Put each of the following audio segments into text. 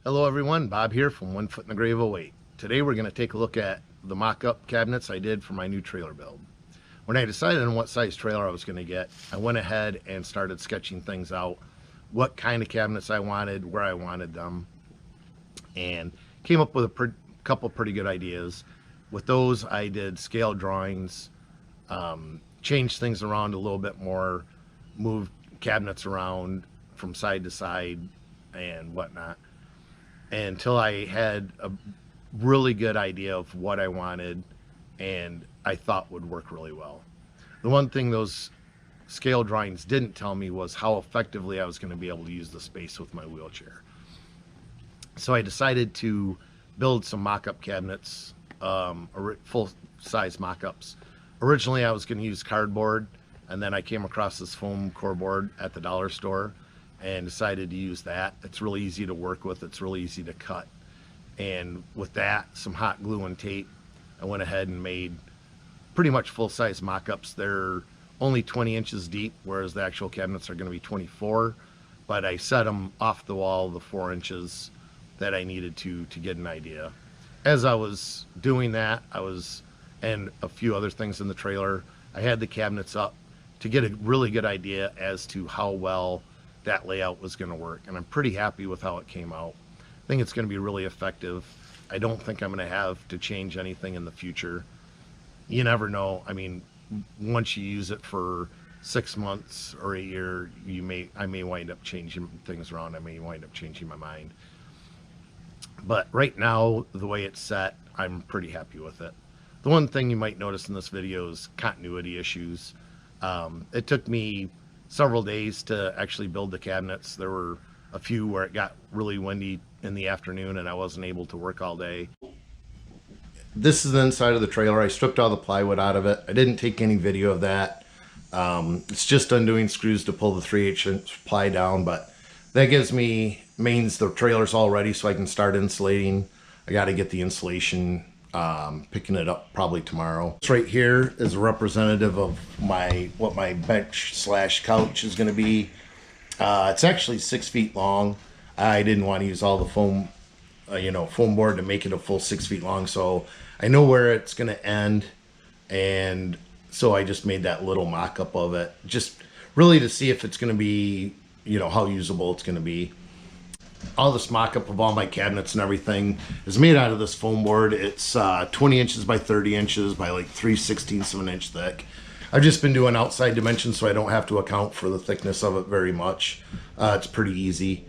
Hello everyone, Bob here from One Foot in the Grave of Weight. Today we're going to take a look at the mock-up cabinets I did for my new trailer build. When I decided on what size trailer I was going to get, I went ahead and started sketching things out, what kind of cabinets I wanted, where I wanted them, and came up with a couple pretty good ideas. With those I did scale drawings, changed things around a little bit more, moved cabinets around from side to side and whatnot, until I had a really good idea of what I wanted and I thought would work really well. The one thing those scale drawings didn't tell me was how effectively I was going to be able to use the space with my wheelchair. So I decided to build some mock-up cabinets, full-size mock-ups. Originally I was going to use cardboard, and then I came across this foam core board at the dollar store and decided to use that. It's really easy to work with, it's really easy to cut. And with that, some hot glue and tape, I went ahead and made pretty much full-size mock-ups. They're only 20 inches deep, whereas the actual cabinets are going to be 24, but I set them off the wall the 4 inches that I needed to get an idea. As I was doing that, and a few other things in the trailer, I had the cabinets up to get a really good idea as to how well that layout was going to work, and I'm pretty happy with how it came out. I think it's going to be really effective. I don't think I'm going to have to change anything in the future. You never know. I mean, once you use it for 6 months or a year, I may wind up changing things around. I may wind up changing my mind. But right now, the way it's set, I'm pretty happy with it. The one thing you might notice in this video is continuity issues. It took me several days to actually build the cabinets. There were a few where it got really windy in the afternoon and I wasn't able to work all day. This is the inside of the trailer. I stripped all the plywood out of it. I didn't take any video of that. It's just undoing screws to pull the 3/8" ply down, but that means the trailer's all ready so I can start insulating. I got to get the insulation, picking it up probably tomorrow. This right here is a representative of what my bench / couch is going to be. It's actually 6 feet long. I didn't want to use all the foam, foam board to make it a full 6 feet long, so I know where it's going to end, and so I just made that little mock-up of it, just really to see if it's going to be, how usable it's going to be. All this mock-up of all my cabinets and everything is made out of this foam board. It's 20 inches by 30 inches by like 3/16 of an inch thick. I've just been doing outside dimensions so I don't have to account for the thickness of it very much. It's pretty easy.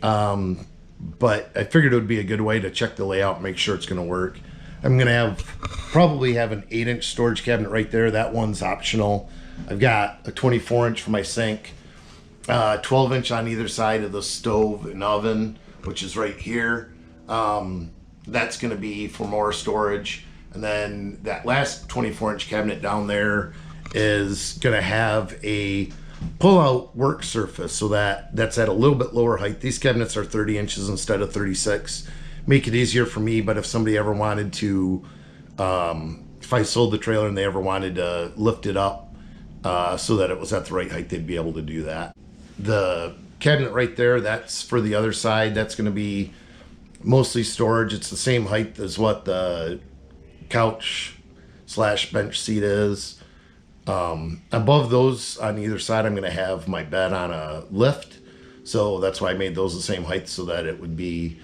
But I figured it would be a good way to check the layout and make sure it's going to work. I'm going to probably have an 8-inch storage cabinet right there. That one's optional. I've got a 24-inch for my sink. 12-inch on either side of the stove and oven, which is right here. That's going to be for more storage. And then that last 24-inch cabinet down there is going to have a pull-out work surface, so that's at a little bit lower height. These cabinets are 30 inches instead of 36. Make it easier for me, but if somebody ever wanted to, if I sold the trailer and they ever wanted to lift it up so that it was at the right height, they'd be able to do that. The cabinet right there, that's for the other side. That's going to be mostly storage. It's the same height as what the couch / bench seat is. Above those on either side, I'm going to have my bed on a lift. So that's why I made those the same height, so that it would be,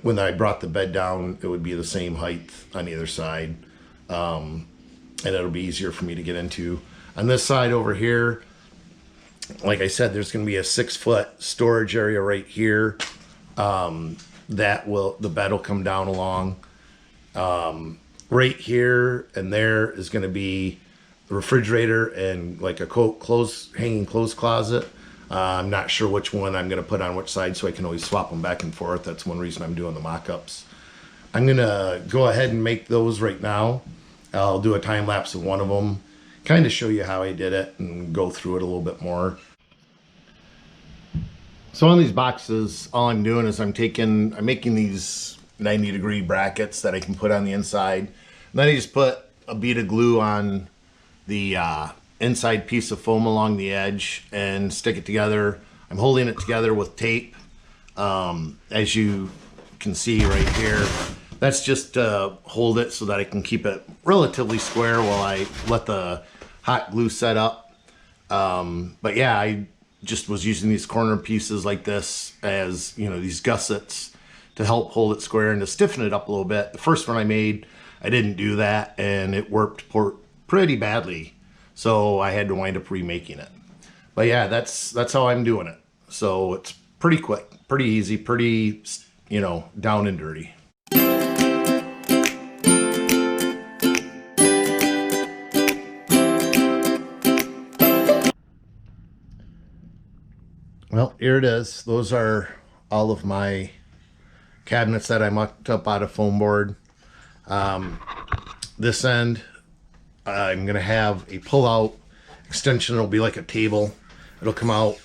when I brought the bed down, it would be the same height on either side. And it'll be easier for me to get into. On this side over here, like I said, there's going to be a 6-foot storage area right here. The bed will come down along. Right here and there is going to be the refrigerator and like a hanging clothes closet. I'm not sure which one I'm going to put on which side, so I can always swap them back and forth. That's one reason I'm doing the mock-ups. I'm going to go ahead and make those right now. I'll do a time lapse of one of them, kind of show you how I did it and go through it a little bit more. So on these boxes, all I'm doing is I'm making these 90-degree brackets that I can put on the inside. And then I just put a bead of glue on the inside piece of foam along the edge and stick it together. I'm holding it together with tape As you can see right here, that's just to hold it so that I can keep it relatively square while I let the hot glue set up. But yeah, I just was using these corner pieces like this as, you know, these gussets to help hold it square and to stiffen it up a little bit. The first one I made, I didn't do that, and it worked pretty badly, so I had to wind up remaking it. But yeah, that's how I'm doing it. So it's pretty quick, pretty easy, pretty, you know, down and dirty. Well, here it is. Those are all of my cabinets that I mucked up out of foam board. This end, I'm going to have a pull-out extension. It'll be like a table. It'll come out,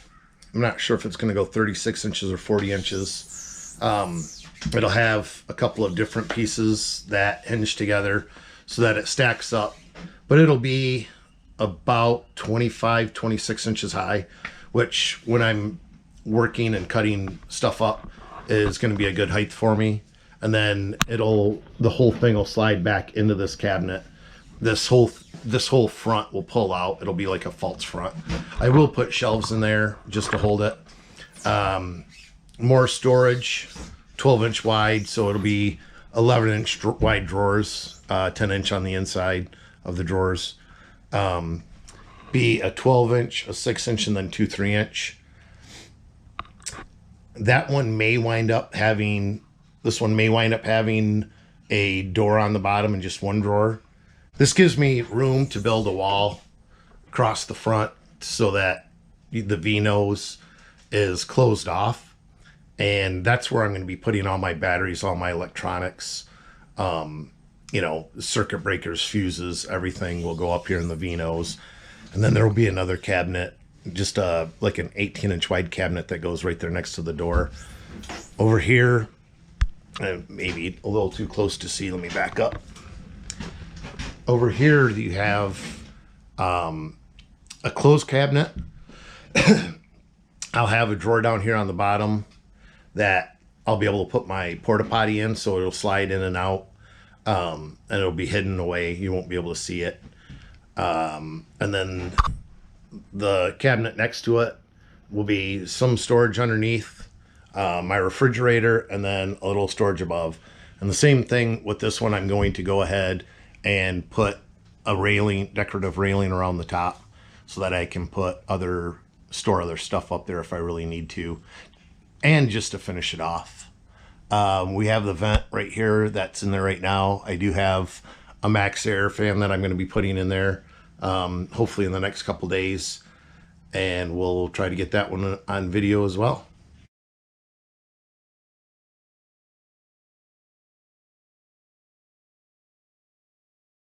I'm not sure if it's going to go 36 inches or 40 inches. It'll have a couple of different pieces that hinge together so that it stacks up. But it'll be about 25, 26 inches high, which when I'm working and cutting stuff up is going to be a good height for me. And then the whole thing will slide back into this cabinet. This whole front will pull out. It'll be like a false front. I will put shelves in there just to hold it. More storage, 12-inch wide, so it'll be 11-inch wide drawers, 10-inch on the inside of the drawers. Be a 12-inch, a 6-inch, and then 2 3-inch. That one may wind up having, this one may wind up having a door on the bottom and just one drawer. This gives me room to build a wall across the front so that the V-nose is closed off. And that's where I'm going to be putting all my batteries, all my electronics, you know, circuit breakers, fuses, everything will go up here in the V-nose. And then there will be another cabinet, just like an 18-inch wide cabinet that goes right there next to the door. Over here, maybe a little too close to see, let me back up. Over here you have a closed cabinet. I'll have a drawer down here on the bottom that I'll be able to put my porta potty in, so it'll slide in and out, and it'll be hidden away. You won't be able to see it. And then the cabinet next to it will be some storage underneath, my refrigerator, and then a little storage above. And the same thing with this one, I'm going to go ahead and put a railing, decorative railing around the top so that I can store other stuff up there if I really need to, and just to finish it off. We have the vent right here that's in there right now. I do have a max air fan that I'm going to be putting in there, hopefully in the next couple days, and we'll try to get that one on video as well.